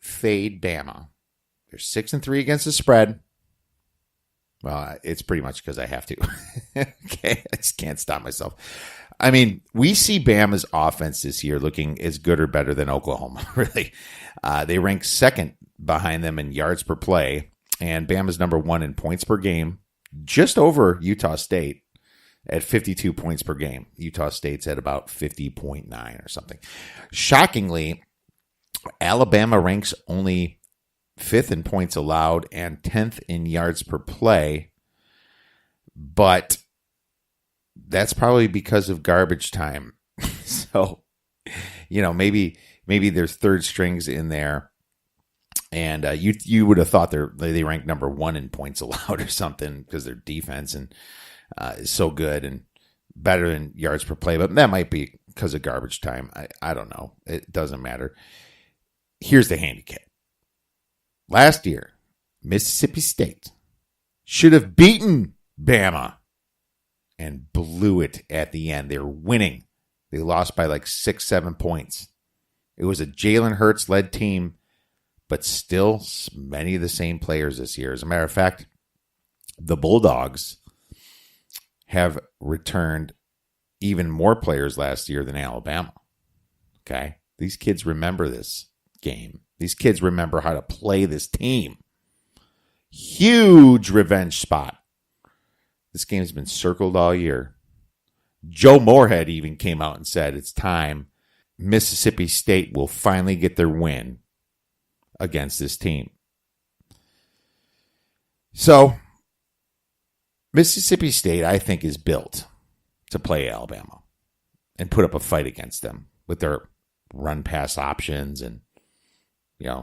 fade Bama. They're 6-3 against the spread. Well, it's pretty much because I have to. Okay, I just can't stop myself. I mean, we see Bama's offense this year looking as good or better than Oklahoma, really. They rank second behind them in yards per play, and Bama's number one in points per game, just over Utah State at 52 points per game. Utah State's at about 50.9 or something. Shockingly, Alabama ranks only 5th in points allowed and 10th in yards per play, but that's probably because of garbage time. So, maybe there's third strings in there, and you would have thought they rank number one in points allowed or something because their defense is so good and better than yards per play, but that might be because of garbage time. I don't know. It doesn't matter. Here's the handicap. Last year, Mississippi State should have beaten Bama and blew it at the end. They were winning. They lost by like 6-7 points. It was a Jalen Hurts-led team, but still many of the same players this year. As a matter of fact, the Bulldogs have returned even more players last year than Alabama. Okay? These kids remember this game. These kids remember how to play this team. Huge revenge spot. This game's been circled all year. Joe Moorhead even came out and said it's time Mississippi State will finally get their win against this team. So, Mississippi State, I think, is built to play Alabama and put up a fight against them with their run-pass options and, Nick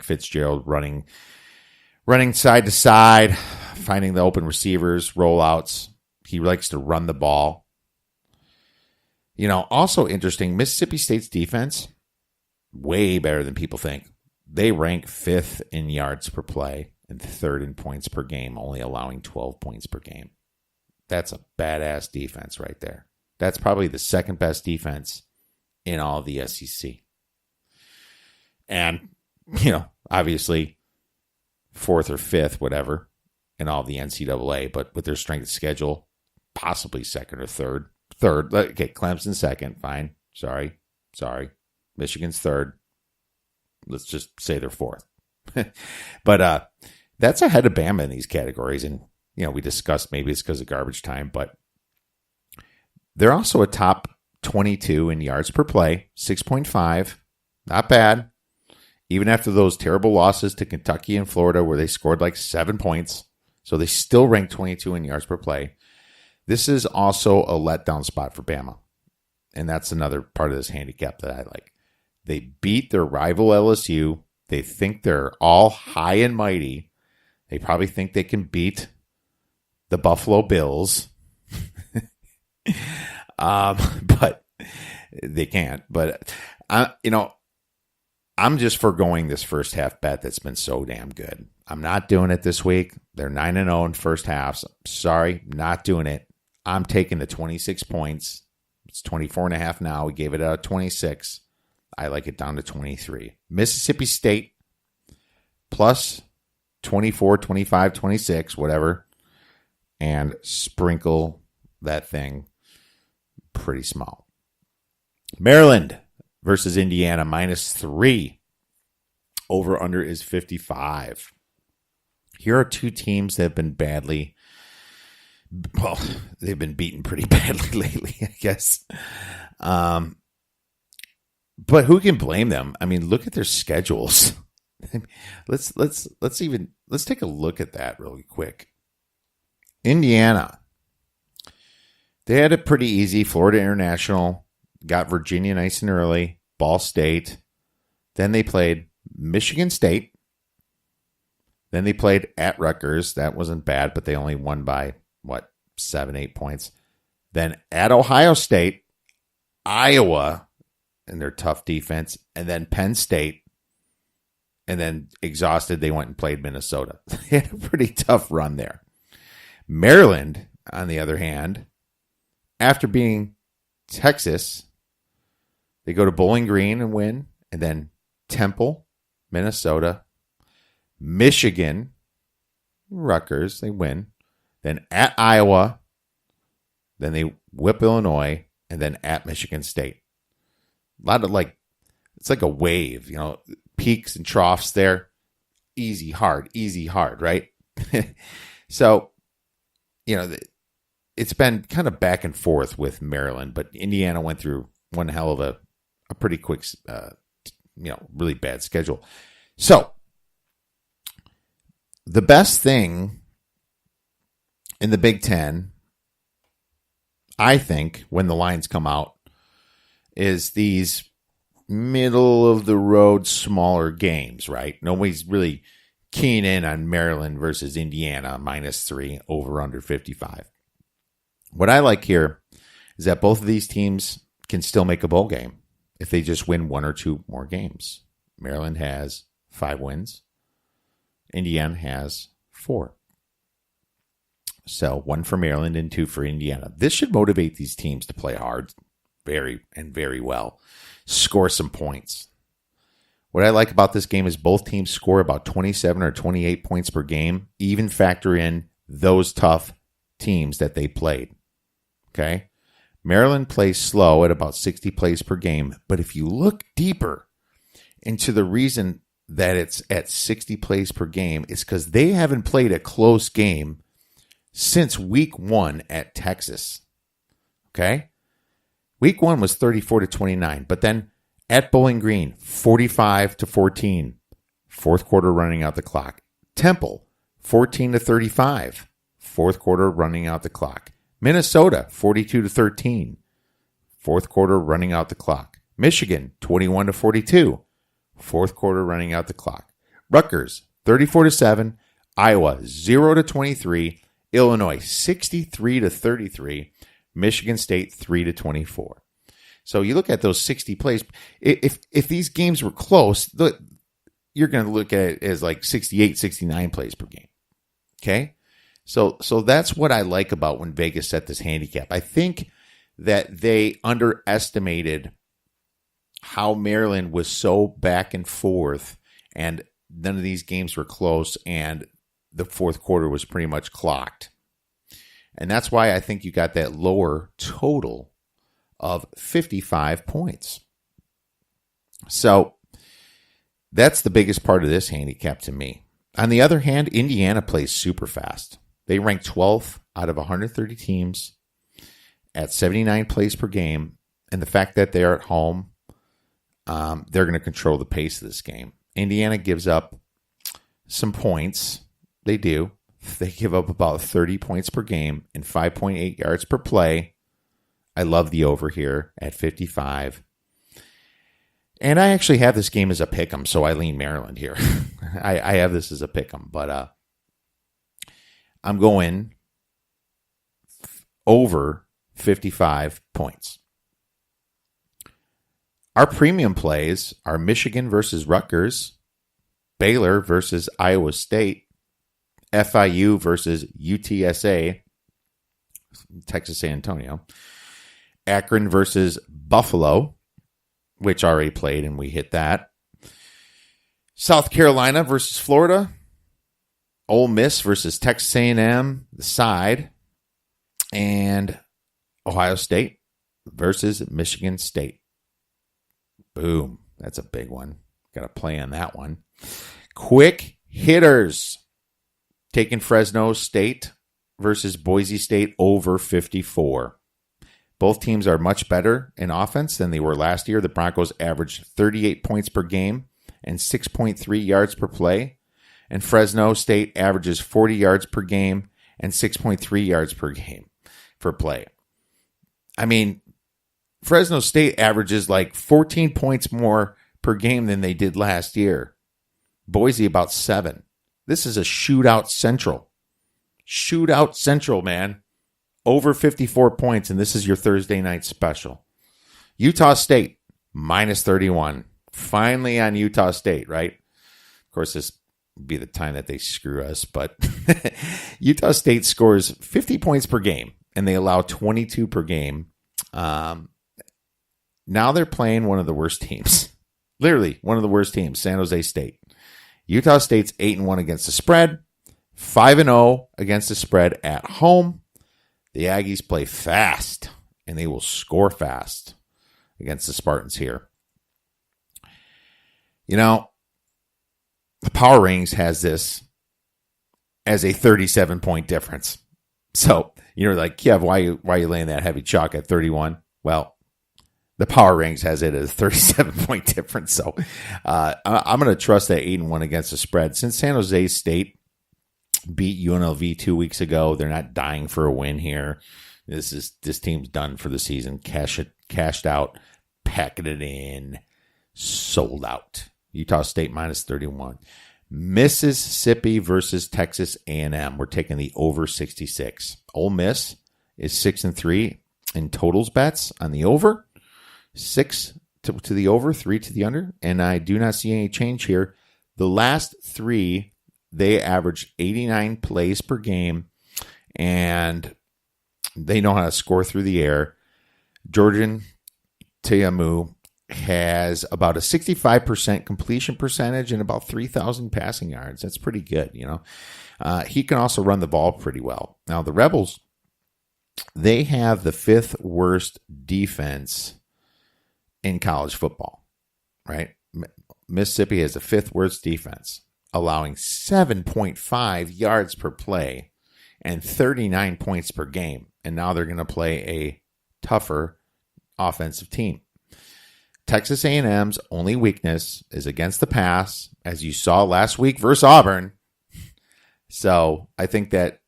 Fitzgerald running side to side, finding the open receivers, rollouts. He likes to run the ball. Also interesting, Mississippi State's defense, way better than people think. They rank 5th in yards per play and 3rd in points per game, only allowing 12 points per game. That's a badass defense right there. That's probably the second best defense in all of the SEC. And, obviously 4th or 5th, whatever, in all the NCAA, but with their strength of schedule, possibly 2nd or 3rd. 3rd. Okay, Clemson 2nd. Fine. Sorry. Michigan's 3rd. Let's just say they're 4th. But that's ahead of Bama in these categories. And, we discussed maybe it's because of garbage time, but they're also a top 22 in yards per play, 6.5. Not bad. Even after those terrible losses to Kentucky and Florida where they scored like 7 points. So they still rank 22 in yards per play. This is also a letdown spot for Bama. And that's another part of this handicap that I like. They beat their rival LSU. They think they're all high and mighty. They probably think they can beat the Buffalo Bills. But they can't. But, I'm just foregoing this first half bet that's been so damn good. I'm not doing it this week. They're 9-0 in first halves. Sorry, not doing it. I'm taking the 26 points. It's 24.5 now. We gave it a 26. I like it down to 23. Mississippi State plus 24, 25, 26, whatever. And sprinkle that thing pretty small. Maryland versus Indiana, -3. Over-under is 55. Here are two teams that have been they've been beaten pretty badly lately, I guess. But who can blame them? I mean, look at their schedules. Let's take a look at that really quick. Indiana. They had it pretty easy. Florida International, got Virginia nice and early, Ball State. Then they played Michigan State. Then they played at Rutgers. That wasn't bad, but they only won by, 7-8 points. Then at Ohio State, Iowa, and their tough defense, and then Penn State. And then exhausted, they went and played Minnesota. They had a pretty tough run there. Maryland, on the other hand, after beating Texas, They go to Bowling Green and win. And then Temple, Minnesota, Michigan, Rutgers, they win. Then at Iowa. Then they whip Illinois. And then at Michigan State. A lot of it's like a wave, peaks and troughs there. Easy, hard, right? So, it's been kind of back and forth with Maryland, but Indiana went through one hell of a pretty quick, really bad schedule. So, the best thing in the Big Ten, I think, when the lines come out, is these middle of the road smaller games, right? Nobody's really keying in on Maryland versus Indiana -3 over under 55. What I like here is that both of these teams can still make a bowl game if they just win one or two more games. Maryland has 5 wins. Indiana has 4. So 1 for Maryland and 2 for Indiana. This should motivate these teams to play hard, very well. Score some points. What I like about this game is both teams score about 27 or 28 points per game, even factor in those tough teams that they played. Okay? Maryland plays slow at about 60 plays per game, but if you look deeper into the reason that it's at 60 plays per game, it's because they haven't played a close game since week 1 at Texas. Okay? Week 1 was 34-29, but then at Bowling Green, 45-14, fourth quarter running out the clock. Temple, 14-35, fourth quarter running out the clock. Minnesota, 42-13, fourth quarter running out the clock. Michigan, 21-42, fourth quarter running out the clock. Rutgers, 34-7, Iowa, 0-23, Illinois, 63-33, Michigan State, 3-24. So you look at those 60 plays. If these games were close, you're going to look at it as like 68, 69 plays per game. Okay? So that's what I like about when Vegas set this handicap. I think that they underestimated how Maryland was so back and forth, and none of these games were close, and the fourth quarter was pretty much clocked. And that's why I think you got that lower total of 55 points. So that's the biggest part of this handicap to me. On the other hand, Indiana plays super fast. They rank 12th out of 130 teams at 79 plays per game. And the fact that they're at home, they're going to control the pace of this game. Indiana gives up some points. They do. They give up about 30 points per game and 5.8 yards per play. I love the over here at 55. And I actually have this game as a pick'em, so I lean Maryland here. I have this as a pick'em, but I'm going over 55 points. Our premium plays are Michigan versus Rutgers, Baylor versus Iowa State, FIU versus UTSA, Texas San Antonio, Akron versus Buffalo, which already played and we hit that, South Carolina versus Florida, Ole Miss versus Texas A&M, the side, and Ohio State versus Michigan State. Boom. That's a big one. Got to play on that one. Quick hitters. Taking Fresno State versus Boise State over 54. Both teams are much better in offense than they were last year. The Broncos averaged 38 points per game and 6.3 yards per play. And Fresno State averages 40 yards per game and 6.3 yards per game for play. I mean, Fresno State averages like 14 points more per game than they did last year. Boise about 7. This is a shootout central. Shootout central, man. Over 54 points, and this is your Thursday night special. Utah State, -31. Finally on Utah State, right? Of course, this would be the time that they screw us, but Utah State scores 50 points per game, and they allow 22 per game. now they're playing one of the worst teams. Literally, one of the worst teams, San Jose State. Utah State's 8-1 against the spread, 5-0 against the spread at home. The Aggies play fast, and they will score fast against the Spartans here. You know, the Power Rings has this as a 37-point difference. So, you're like, Kev, why are you laying that heavy chalk at 31? Well, the Power Rings has it as a 37-point difference. So, I'm going to trust that 8-1 against the spread. Since San Jose State beat UNLV 2 weeks ago, they're not dying for a win here. This team's done for the season. Cashed out, packing it in, sold out. Utah State minus 31. Mississippi versus Texas A&M. We're taking the over 66. Ole Miss is 6-3 in totals bets on the over. 6 to the over, 3 to the under. And I do not see any change here. The last 3, they averaged 89 plays per game. And they know how to score through the air. Jordan Teamu has about a 65% completion percentage and about 3,000 passing yards. That's pretty good, you know. He can also run the ball pretty well. Now, the Rebels, they have the 5th worst defense in college football, right? Mississippi has the 5th worst defense, allowing 7.5 yards per play and 39 points per game. And now they're going to play a tougher offensive team. Texas A&M's only weakness is against the pass, as you saw last week versus Auburn. So I think that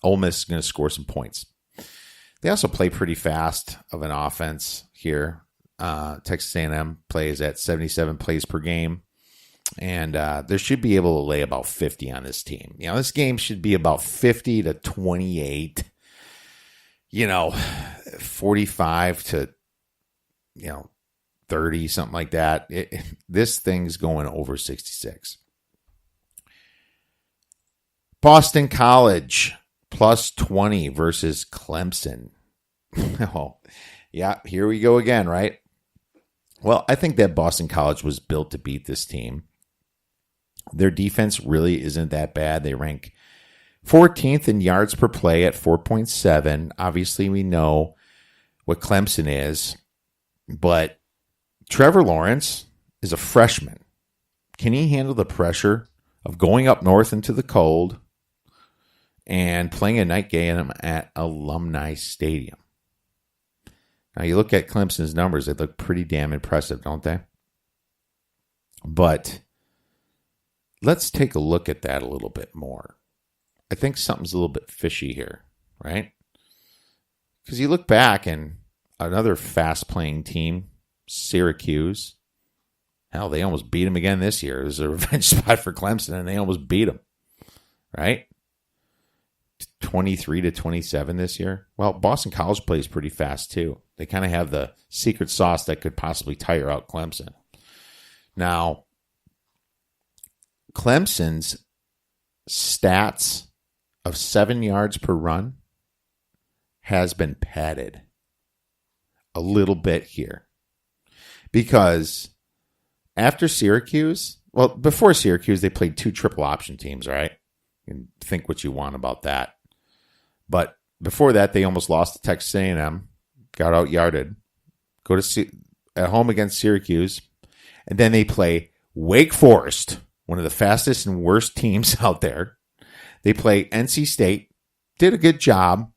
Ole Miss is going to score some points. They also play pretty fast of an offense here. Texas A&M plays at 77 plays per game. And they should be able to lay about 50 on this team. You know, this game should be about 50 to 28. 45 to, 30, something like that. This thing's going over 66. Boston College plus 20 versus Clemson. Oh, yeah, here we go again, right? Well, I think that Boston College was built to beat this team. Their defense really isn't that bad. They rank 14th in yards per play at 4.7. Obviously, we know what Clemson is, but Trevor Lawrence is a freshman. Can he handle the pressure of going up north into the cold and playing a night game at Alumni Stadium? Now, you look at Clemson's numbers, they look pretty damn impressive, don't they? But let's take a look at that a little bit more. I think something's a little bit fishy here, right? Because you look back and another fast-playing team, Syracuse, hell, they almost beat them again this year. It was a revenge spot for Clemson, and they almost beat them, right? 23-27 this year. Well, Boston College plays pretty fast, too. They kind of have the secret sauce that could possibly tire out Clemson. Now, Clemson's stats of 7 yards per run has been padded a little bit here. Because after Syracuse, well, before Syracuse, they played 2 triple option teams, right? You can think what you want about that. But before that, they almost lost to Texas A&M, got out-yarded, at home against Syracuse, and then they play Wake Forest, one of the fastest and worst teams out there. They play NC State, did a good job.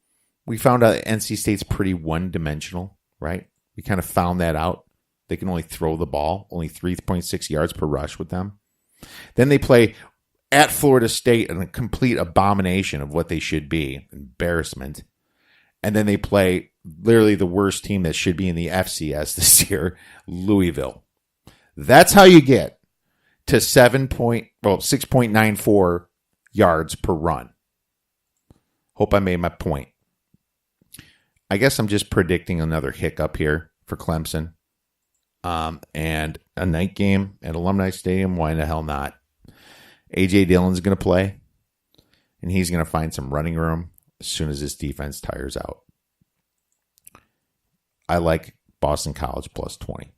We found out NC State's pretty one-dimensional, right? We kind of found that out. They can only throw the ball, only 3.6 yards per rush with them. Then they play at Florida State, a complete abomination of what they should be, embarrassment. And then they play literally the worst team that should be in the FCS this year, Louisville. That's how you get to 6.94 yards per run. Hope I made my point. I guess I'm just predicting another hiccup here for Clemson. And a night game at Alumni Stadium, why the hell not? A.J. Dillon's going to play, and he's going to find some running room as soon as this defense tires out. I like Boston College plus 20.